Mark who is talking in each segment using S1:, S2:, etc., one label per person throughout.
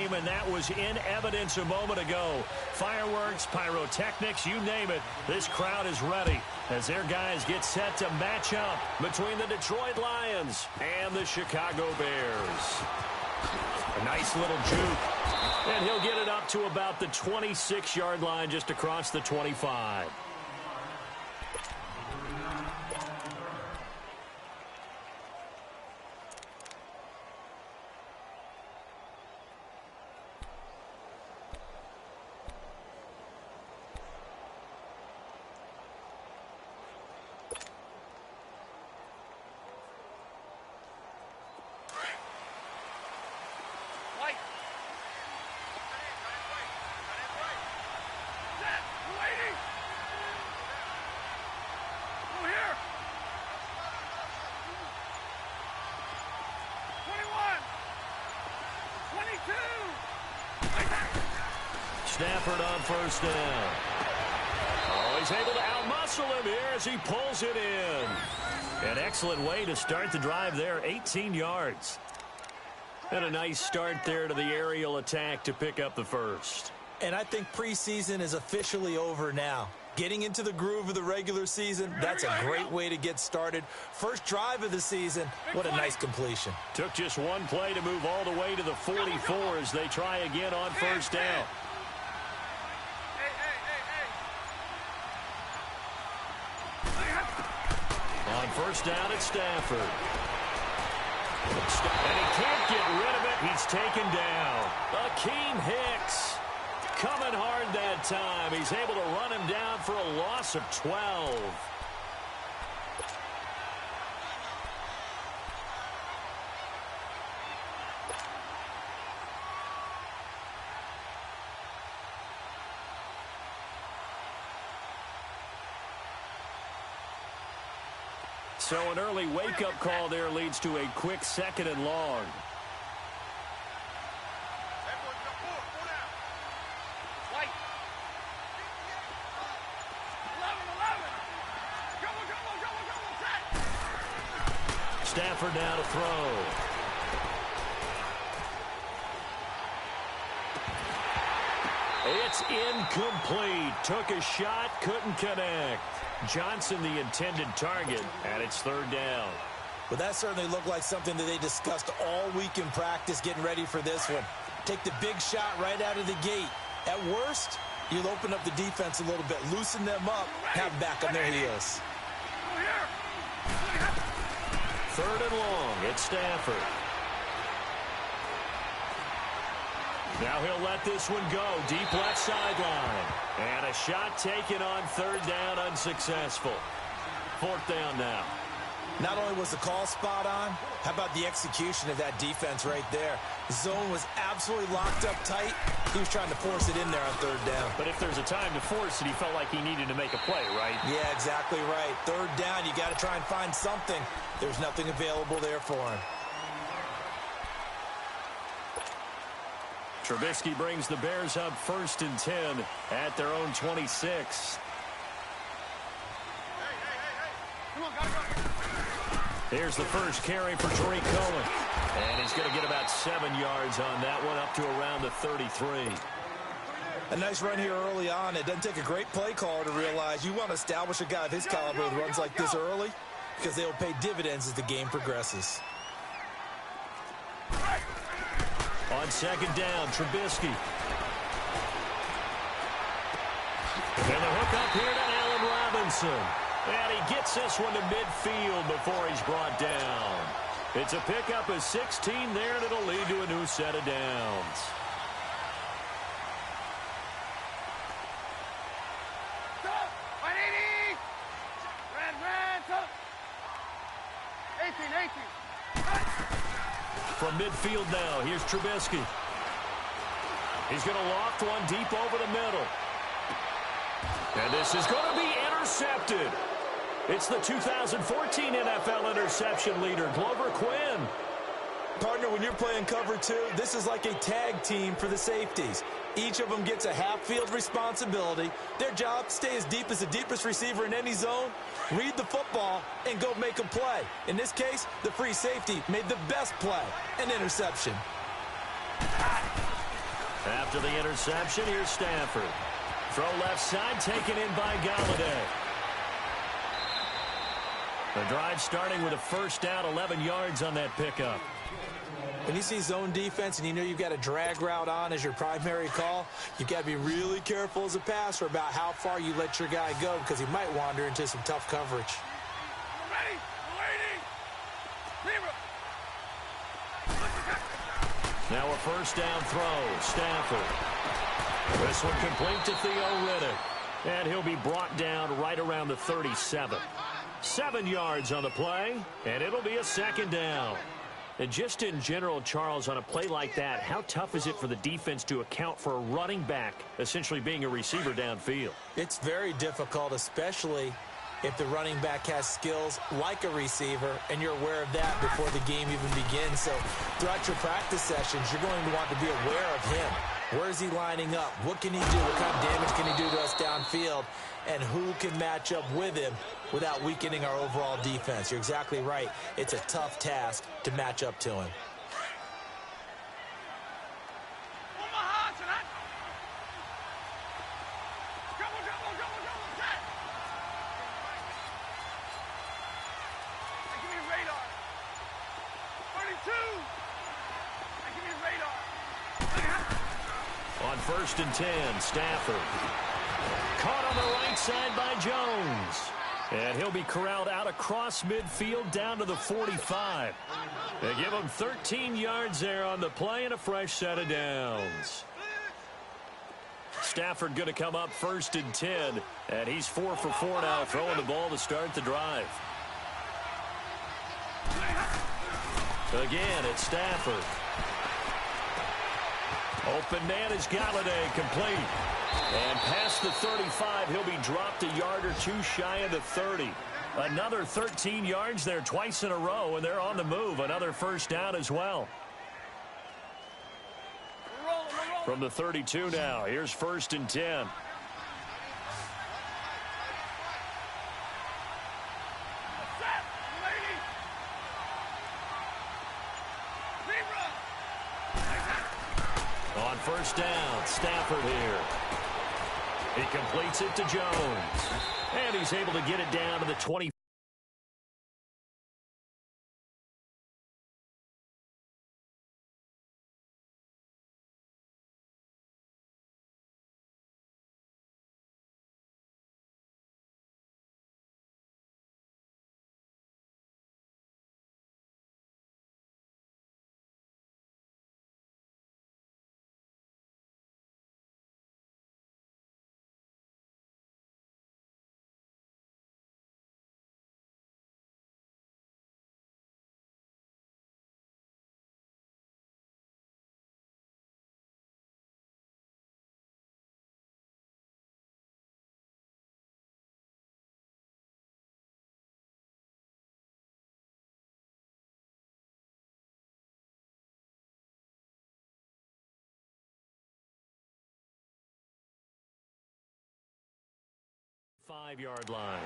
S1: game, and that was in evidence a moment ago. Fireworks, pyrotechnics, you name it. This crowd is ready as their guys get set to match up between the Detroit Lions and the Chicago Bears. A nice little juke, and he'll get it up to about the 26-yard line just across the 25. Stafford on first down. Oh, he's able to outmuscle him here as he pulls it in. An excellent way to start the drive there, 18 yards. And a nice start there to the aerial attack to pick up the first.
S2: And I think preseason is officially over now. Getting into the groove of the regular season, that's a great way to get started. First drive of the season, what a nice completion.
S1: Took just one play to move all the way to the 44 as they try again on first down. On first down, it's Stafford. And he can't get rid of it. He's taken down. Akeem Hicks coming hard that time. He's able to run him down for a loss of 12. So an early wake-up call there leads to a quick 2nd and long. Stafford now to throw. It's incomplete. Took a shot, couldn't connect. Johnson the intended target, and it's 3rd down.
S2: Well, that certainly looked like something that they discussed all week in practice getting ready for this one. Take the big shot right out of the gate. At worst, you'll open up the defense a little bit, loosen them up, have them back on their heels.
S1: 3rd and long, it's Stafford. Now he'll let this one go, deep left sideline. And a shot taken on 3rd down, unsuccessful. 4th down now.
S2: Not only was the call spot on, how about the execution of that defense right there? The zone was absolutely locked up tight. He was trying to force it in there on 3rd down.
S1: But if there's a time to force it, he felt like he needed to make a play, right?
S2: Yeah, exactly right. 3rd down, you got to try and find something. There's nothing available there for him.
S1: Trubisky brings the Bears up 1st and 10 at their own 26. Here's the first carry for Tariq Cohen. And he's going to get about 7 yards on that one, up to around the 33.
S2: A nice run here early on. It doesn't take a great play caller to realize you want to establish a guy of his caliber with runs like this early, because they'll pay dividends as the game progresses.
S1: On 2nd down, Trubisky. And the hook up here to Allen Robinson. And he gets this one to midfield before he's brought down. It's a pickup of 16 there, and it'll lead to a new set of downs. From midfield now, here's Trubisky. He's going to loft one deep over the middle. And this is going to be intercepted. It's the 2014 NFL interception leader, Glover Quinn.
S2: Partner, when you're playing cover 2, this is like a tag team for the safeties. Each of them gets a half-field responsibility. Their job, stay as deep as the deepest receiver in any zone, read the football, and go make a play. In this case, the free safety made the best play, an interception.
S1: After the interception, here's Stafford. Throw left side, taken in by Galladay. The drive starting with a first down, 11 yards on that pickup.
S2: When you see zone defense and you know you've got a drag route on as your primary call, you've got to be really careful as a passer about how far you let your guy go because he might wander into some tough coverage.
S1: Now a first down throw, Stafford. This one complete to Theo Riddick. And he'll be brought down right around the 37. 7 yards on the play, and it'll be a second down. And just in general, Charles, on a play like that, how tough is it for the defense to account for a running back essentially being a receiver downfield?
S2: It's very difficult, especially if the running back has skills like a receiver, and you're aware of that before the game even begins. So throughout your practice sessions, you're going to want to be aware of him. Where is he lining up? What can he do? What kind of damage can he do to us downfield? And who can match up with him without weakening our overall defense? You're exactly right. It's a tough task to match up to him.
S1: On 1st and 10, Stafford. Caught on the right side by Jones. And he'll be corralled out across midfield down to the 45. They give him 13 yards there on the play and a fresh set of downs. Stafford going to come up 1st and 10. And he's 4 for 4 now, throwing the ball to start the drive. Again, it's Stafford. Open man is Galladay, complete. And past the 35, he'll be dropped a yard or two shy of the 30. Another 13 yards there twice in a row, and they're on the move. Another first down as well. From the 32 now, here's 1st and 10. On 1st down, Stafford here. He completes it to Jones. And he's able to get it down to the 20. Five-yard line.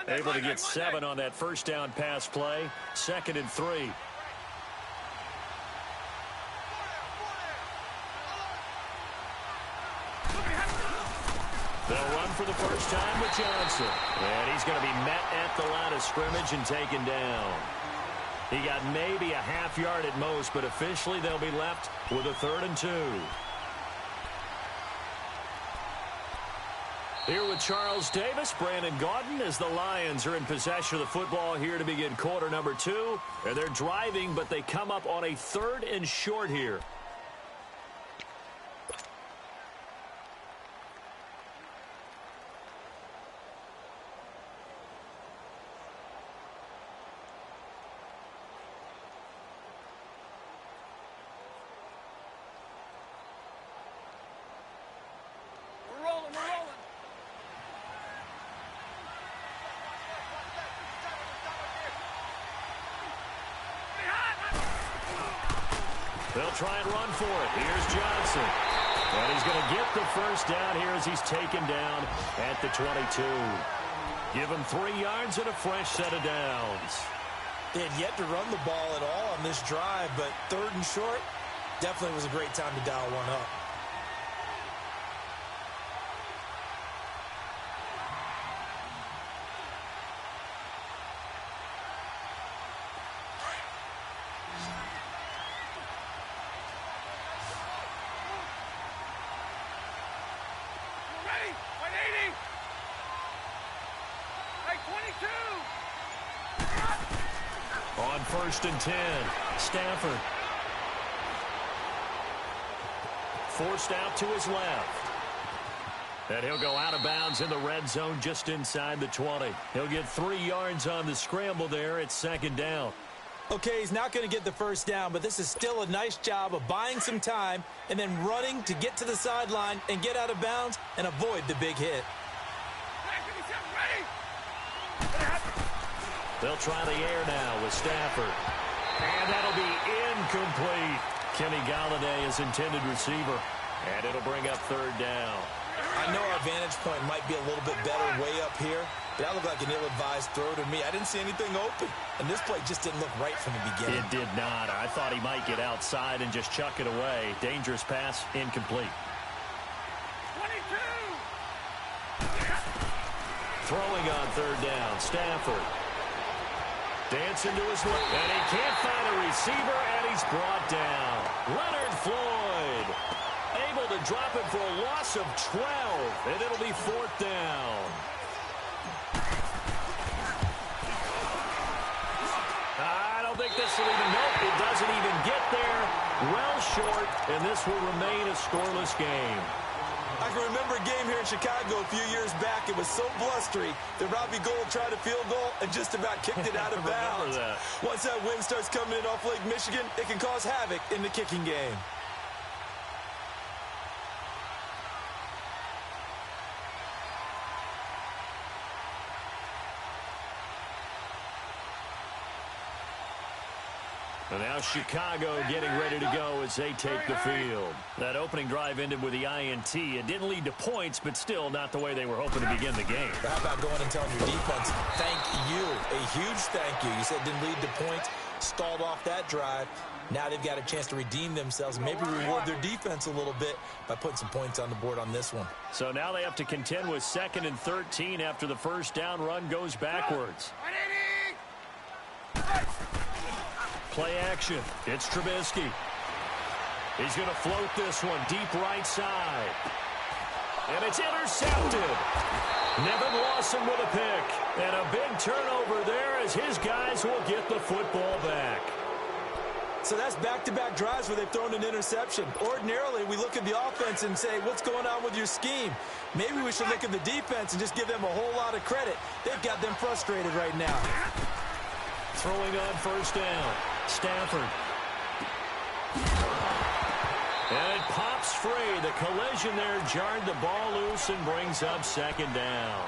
S1: Able to get 7 on that first down pass play. 2nd and 3. They'll run for the first time with Johnson. And he's going to be met at the line of scrimmage and taken down. He got maybe a half yard at most, but officially they'll be left with a 3rd and 2. Here with Charles Davis, Brandon Gaudin, as the Lions are in possession of the football here to begin quarter number 2. And they're driving, but they come up on a 3rd and short here. They'll try and run for it. Here's Johnson. And he's going to get the first down here as he's taken down at the 22. Give him 3 yards and a fresh set of downs.
S2: They had yet to run the ball at all on this drive, but 3rd and short definitely was a great time to dial one up.
S1: On 1st and 10, Stafford. Forced out to his left. And he'll go out of bounds in the red zone just inside the 20. He'll get 3 yards on the scramble there. It's 2nd down.
S2: Okay, he's not going to get the first down, but this is still a nice job of buying some time and then running to get to the sideline and get out of bounds and avoid the big hit.
S1: They'll try the air now with Stafford. And that'll be incomplete. Kenny Golladay is intended receiver. And it'll bring up 3rd down.
S2: I know our vantage point might be a little bit better way up here, but that looked like an ill-advised throw to me. I didn't see anything open, and this play just didn't look right from the beginning.
S1: It did not. I thought he might get outside and just chuck it away. Dangerous pass, incomplete.
S3: 22!
S1: Throwing on 3rd down, Stafford. Dancing to his left, and he can't find a receiver, and he's brought down. Leonard Floyd able to drop it for a loss of 12, and it'll be 4th down. I don't think this will even, nope, it doesn't even get there. Well short, and this will remain a scoreless game.
S2: I can remember a game here in Chicago a few years back. It was so blustery that Robbie Gould tried a field goal and just about kicked it out of bounds. Once that wind starts coming in off Lake Michigan, it can cause havoc in the kicking game.
S1: And now Chicago getting ready to go as they take the field. That opening drive ended with the INT. It didn't lead to points, but still not the way they were hoping to begin the game.
S2: How about going and telling your defense, thank you, a huge thank you. You said it didn't lead to points, stalled off that drive. Now they've got a chance to redeem themselves and maybe reward their defense a little bit by putting some points on the board on this one.
S1: So now they have to contend with 2nd and 13 after the first down run goes backwards. Play action. It's Trubisky. He's going to float this one deep right side. And it's intercepted. Nevin Lawson with a pick. And a big turnover there as his guys will get the football back.
S2: So that's back-to-back drives where they've thrown an interception. Ordinarily, we look at the offense and say, what's going on with your scheme? Maybe we should look at the defense and just give them a whole lot of credit. They've got them frustrated right now.
S1: Throwing on 1st down. Stafford. And it pops free. The collision there jarred the ball loose and brings up 2nd down.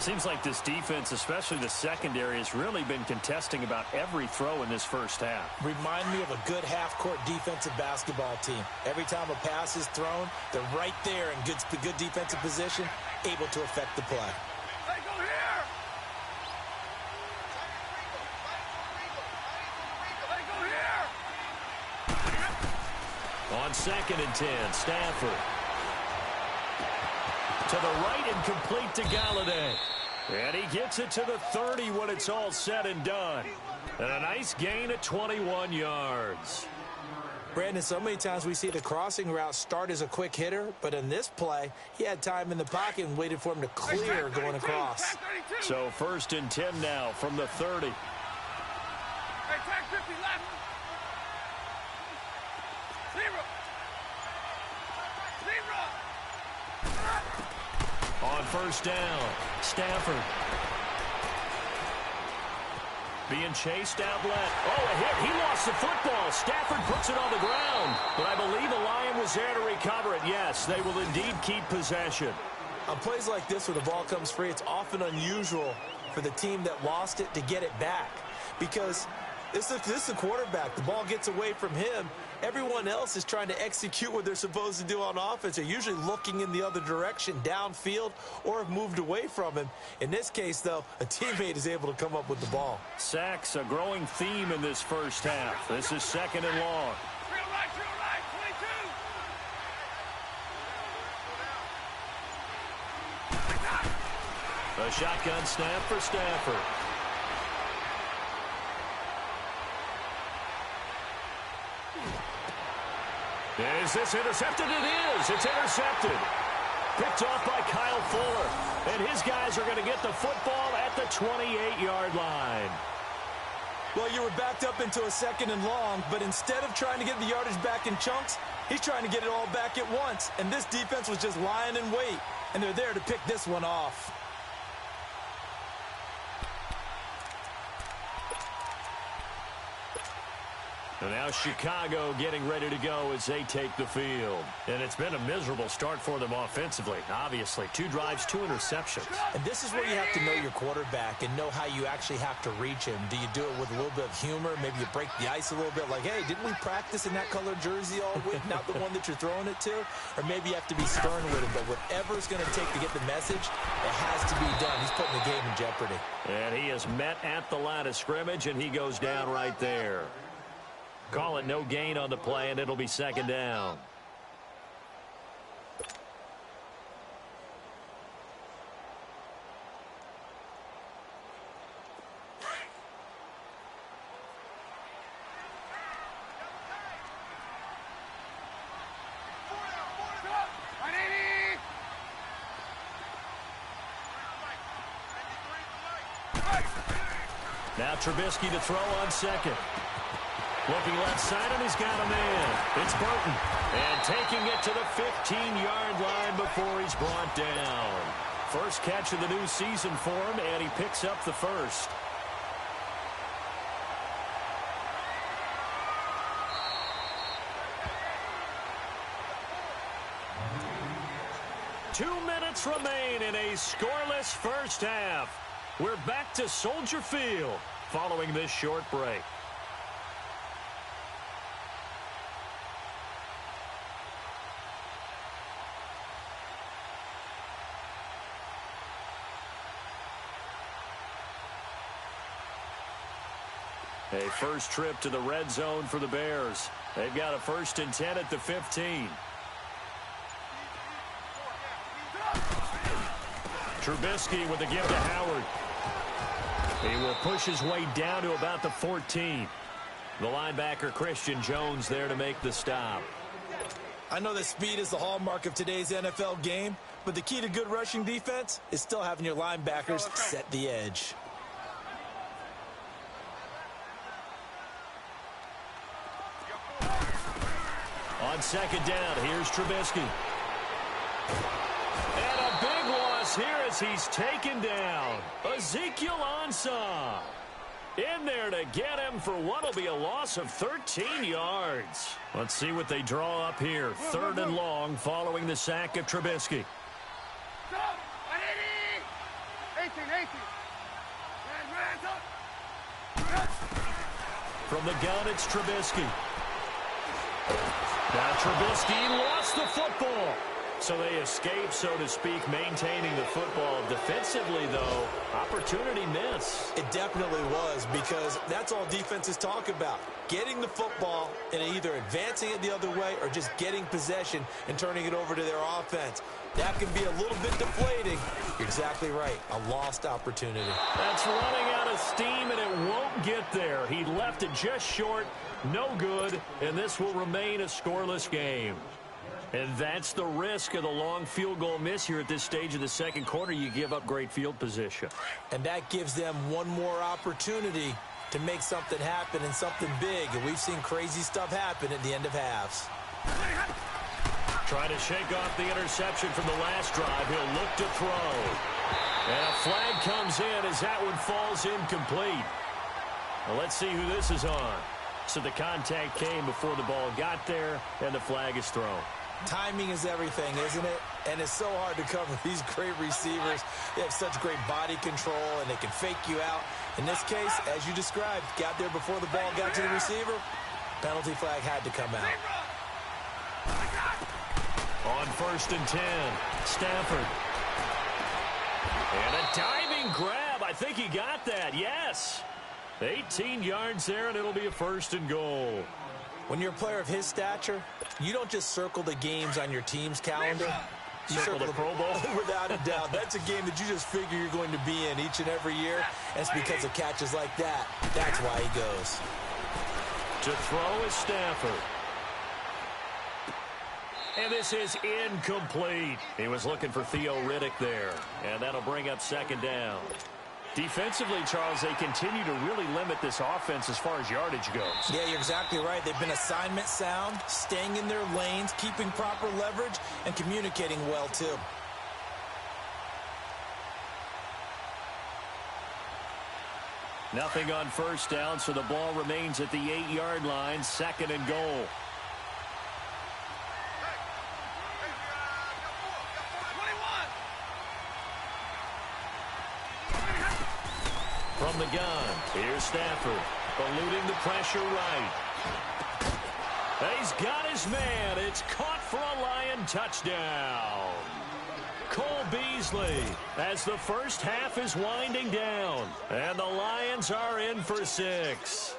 S1: Seems like this defense, especially the secondary, has really been contesting about every throw in this first half.
S2: Remind me of a good half-court defensive basketball team. Every time a pass is thrown, they're right there in good defensive position, able to affect the play.
S3: Hey, go here! Hey, go here!
S1: On 2nd and 10, Stafford. To the right and complete to Golladay. And he gets it to the 30 when it's all said and done. And a nice gain of 21 yards.
S2: Brandon, so many times we see the crossing route start as a quick hitter, but in this play, he had time in the pocket and waited for him to clear going across.
S1: So 1st and 10 now from the 30.
S3: Hey, tag 50 left. 0.
S1: On 1st down, Stafford. Being chased out left. Oh, a hit. He lost the football. Stafford puts it on the ground. But I believe the Lion was there to recover it. Yes, they will indeed keep possession.
S2: On plays like this where the ball comes free, it's often unusual for the team that lost it to get it back. Because this is a quarterback. The ball gets away from him, Everyone else is trying to execute what they're supposed to do on offense. They're usually looking in the other direction, downfield, or have moved away from him. In this case, though, a teammate is able to come up with the ball.
S1: Sacks, a growing theme in this first half. This is 2nd and long.
S3: Drill right, 22.
S1: A shotgun snap for Stafford. Is this intercepted? It is. It's intercepted. Picked off by Kyle Fuller. And his guys are going to get the football at the 28-yard line.
S2: Well, you were backed up into a 2nd and long, but instead of trying to get the yardage back in chunks, he's trying to get it all back at once. And this defense was just lying in wait, and they're there to pick this one off.
S1: And now Chicago getting ready to go as they take the field. And it's been a miserable start for them offensively. Obviously, 2 drives, 2 interceptions.
S2: And this is where you have to know your quarterback and know how you actually have to reach him. Do you do it with a little bit of humor? Maybe you break the ice a little bit like, hey, didn't we practice in that color jersey all week? Not the one that you're throwing it to? Or maybe you have to be stern with him. But whatever it's going to take to get the message, it has to be done. He's putting the game in jeopardy.
S1: And he is met at the line of scrimmage, and he goes down right there. Call it no gain on the play, and it'll be 2nd down. Now Trubisky to throw on 2nd. Looking left side, and he's got a man. It's Burton. And taking it to the 15-yard line before he's brought down. First catch of the new season for him, and he picks up the first. Two minutes remain in a scoreless first half. We're back to Soldier Field following this short break. A first trip to the red zone for the Bears. They've got a 1st and 10 at the 15. Trubisky with the give to Howard. He will push his way down to about the 14. The linebacker Christian Jones there to make the stop.
S2: I know that speed is the hallmark of today's NFL game, but the key to good rushing defense is still having your linebackers set the edge.
S1: On 2nd down, here's Trubisky. And a big loss here as he's taken down. Ezekiel Ansah in there to get him for what will be a loss of 13 yards. Let's see what they draw up here. 3rd and long following the sack of Trubisky.
S3: 18.
S1: From the gun, it's Trubisky. Now Trubisky lost the football. So they escape, so to speak, maintaining the football. Defensively, though, opportunity miss.
S2: It definitely was, because that's all defenses talk about. Getting the football and either advancing it the other way or just getting possession and turning it over to their offense. That can be a little bit deflating. You're exactly right. A lost opportunity.
S1: That's running out of steam, and it won't get there. He left it just short. No good, and this will remain a scoreless game. And that's the risk of the long field goal miss here at this stage of the second quarter. You give up great field position.
S2: And that gives them one more opportunity to make something happen and something big. And we've seen crazy stuff happen at the end of halves.
S1: Trying to shake off the interception from the last drive. He'll look to throw. And a flag comes in as that one falls incomplete. Well, let's see who this is on. So the contact came before the ball got there, and the flag is thrown.
S2: Timing is everything, isn't it? And it's so hard to cover these great receivers. They have such great body control, and they can fake you out. In this case, as you described, got there before the ball got to the receiver. Penalty flag had to come out.
S1: On 1st and 10, Stafford. And a diving grab. I think he got that, yes. 18 yards there, and it'll be a 1st and goal.
S2: When you're a player of his stature, you don't just circle the games on your team's calendar. You
S1: circle the Pro Bowl?
S2: Without a doubt. That's a game that you just figure you're going to be in each and every year. And it's because of catches like that. That's why he goes.
S1: To throw is Stafford. And this is incomplete. He was looking for Theo Riddick there. And that'll bring up 2nd down. Defensively, Charles, they continue to really limit this offense as far as yardage goes.
S2: Yeah, you're exactly right. They've been assignment sound, staying in their lanes, keeping proper leverage, and communicating well, too.
S1: Nothing on 1st down, so the ball remains at the 8-yard line, 2nd and goal. From the gun, here's Stafford, eluding the pressure right. He's got his man. It's caught for a Lion touchdown. Cole Beasley as the first half is winding down. And the Lions are in for 6.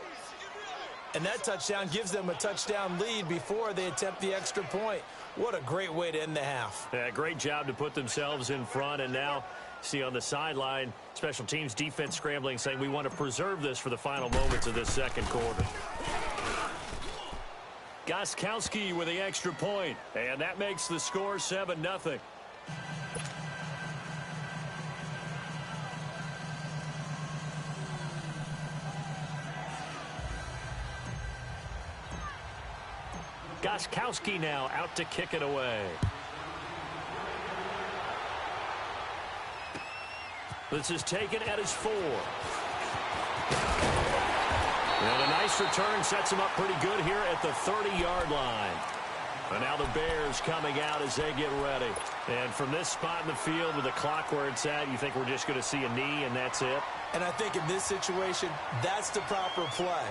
S2: And that touchdown gives them a touchdown lead before they attempt the extra point. What a great way to end the half.
S1: Yeah, great job to put themselves in front, and now see on the sideline, special teams defense scrambling, saying we want to preserve this for the final moments of this 2nd quarter. Gostkowski with the extra point, and that makes the score 7-0. Gostkowski now out to kick it away. This is taken at his 4. And a nice return sets him up pretty good here at the 30-yard line. And now the Bears coming out as they get ready. And from this spot in the field with the clock where it's at, you think we're just going to see a knee and that's it?
S2: And I think in this situation, that's the proper play.